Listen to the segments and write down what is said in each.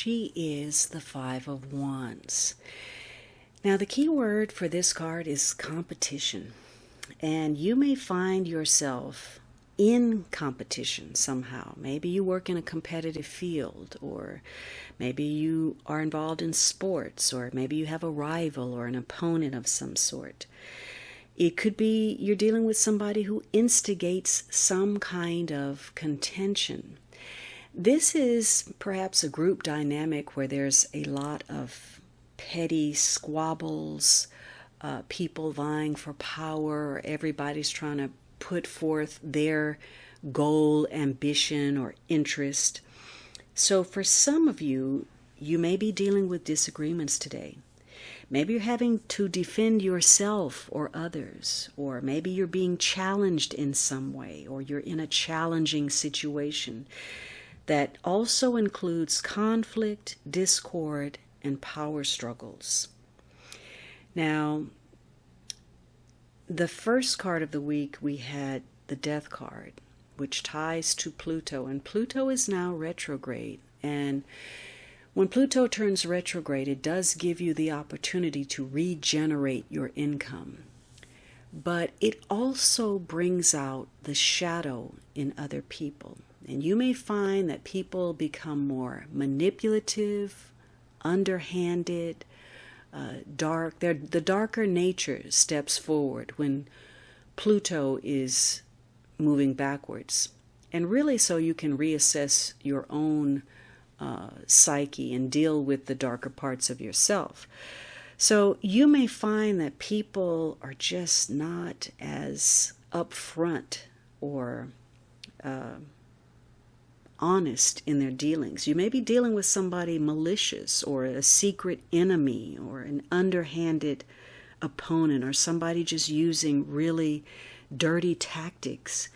she is the Five of Wands. Now, the key word for this card is competition. And you may find yourself in competition somehow. Maybe you work in a competitive field, or maybe you are involved in sports, or maybe you have a rival or an opponent of some sort. It could be you're dealing with somebody who instigates some kind of contention. This is perhaps a group dynamic where there's a lot of petty squabbles, people vying for power, or everybody's trying to put forth their goal, ambition, or interest. So for some of you, you may be dealing with disagreements today. Maybe you're having to defend yourself or others, or maybe you're being challenged in some way, or you're in a challenging situation that also includes conflict, discord, and power struggles. Now, the first card of the week, we had the Death card, which ties to Pluto, and Pluto is now retrograde. And when Pluto turns retrograde, it does give you the opportunity to regenerate your income. But it also brings out the shadow in other people. And you may find that people become more manipulative, underhanded, dark. The darker nature steps forward when Pluto is moving backwards. And really so you can reassess your own psyche and deal with the darker parts of yourself. So you may find that people are just not as upfront or honest in their dealings. You may be dealing with somebody malicious, or a secret enemy, or an underhanded opponent, or somebody just using really dirty tactics.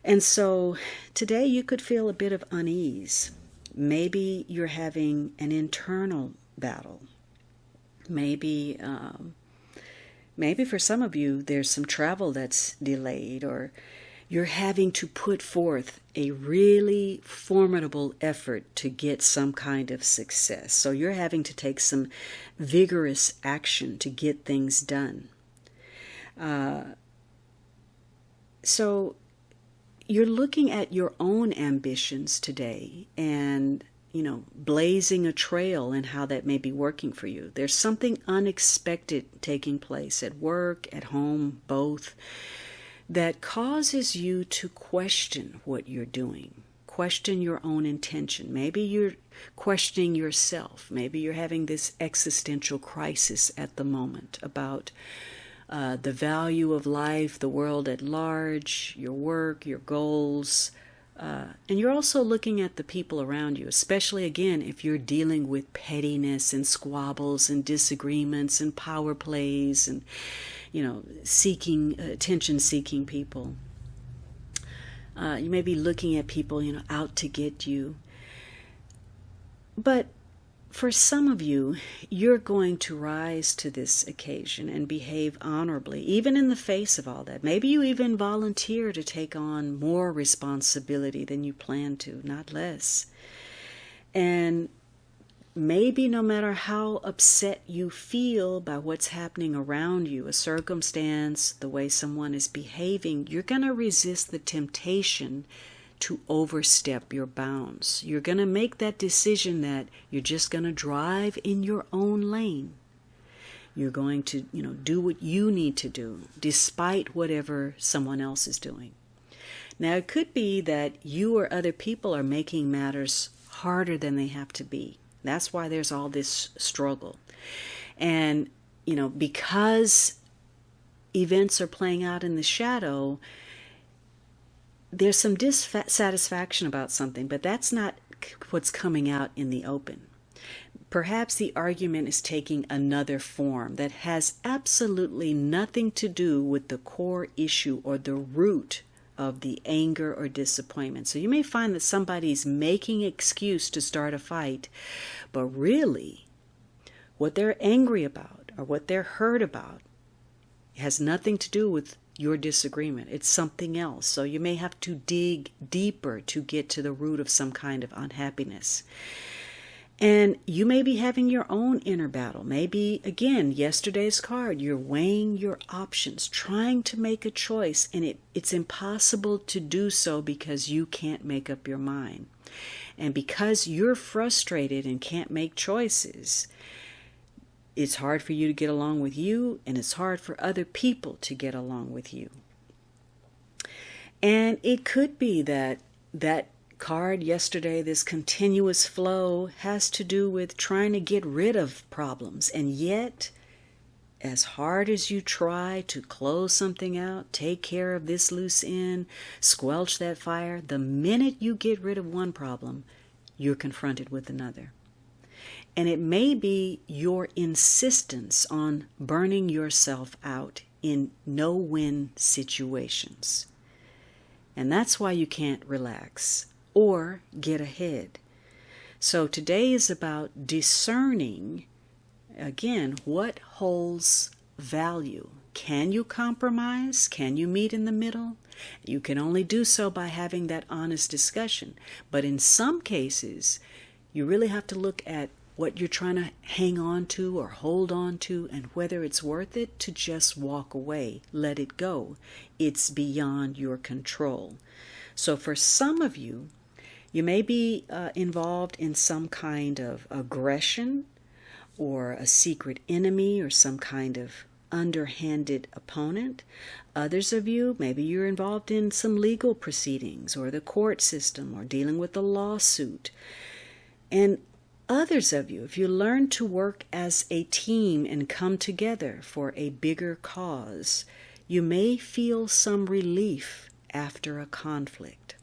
And so today you could feel a bit of unease. Maybe you're having an internal battle. Maybe for some of you, there's some travel that's delayed, or you're having to put forth a really formidable effort to get some kind of success. So you're having to take some vigorous action to get things done. So you're looking at your own ambitions today and, blazing a trail and how that may be working for you. There's something unexpected taking place at work, at home, both, that causes you to question what you're doing, question your own intention. Maybe you're questioning yourself. Maybe you're having this existential crisis at the moment about the value of life, the world at large, your work, your goals. And you're also looking at the people around you, especially, again, if you're dealing with pettiness and squabbles and disagreements and power plays and, attention-seeking people. You may be looking at people, out to get you. But for some of you, you're going to rise to this occasion and behave honorably, even in the face of all that. Maybe you even volunteer to take on more responsibility than you plan to, not less. And maybe no matter how upset you feel by what's happening around you, a circumstance, the way someone is behaving, you're going to resist the temptation to overstep your bounds. You're going to make that decision that you're just going to drive in your own lane. You're going to, do what you need to do, despite whatever someone else is doing. Now, it could be that you or other people are making matters harder than they have to be. That's why there's all this struggle. And, because events are playing out in the shadow, there's some dissatisfaction about something, but that's not what's coming out in the open. Perhaps the argument is taking another form that has absolutely nothing to do with the core issue or the root of the anger or disappointment. So you may find that somebody's making an excuse to start a fight, but really what they're angry about or what they're hurt about has nothing to do with your disagreement. It's something else. So you may have to dig deeper to get to the root of some kind of unhappiness. And you may be having your own inner battle. Maybe, again, yesterday's card, you're weighing your options, trying to make a choice, and it's impossible to do so because you can't make up your mind. And because you're frustrated and can't make choices, it's hard for you to get along with you, and it's hard for other people to get along with you. And it could be that card yesterday, this continuous flow, has to do with trying to get rid of problems. And yet, as hard as you try to close something out, take care of this loose end, squelch that fire, the minute you get rid of one problem, you're confronted with another. And it may be your insistence on burning yourself out in no-win situations. And that's why you can't relax or get ahead. So today is about discerning, again, what holds value. Can you compromise? Can you meet in the middle? You can only do so by having that honest discussion. But in some cases, you really have to look at what you're trying to hang on to or hold on to, and whether it's worth it to just walk away, let it go. It's beyond your control. So for some of you, you may be involved in some kind of aggression or a secret enemy or some kind of underhanded opponent. Others of you, maybe you're involved in some legal proceedings or the court system or dealing with a lawsuit. And others of you, if you learn to work as a team and come together for a bigger cause, you may feel some relief after a conflict.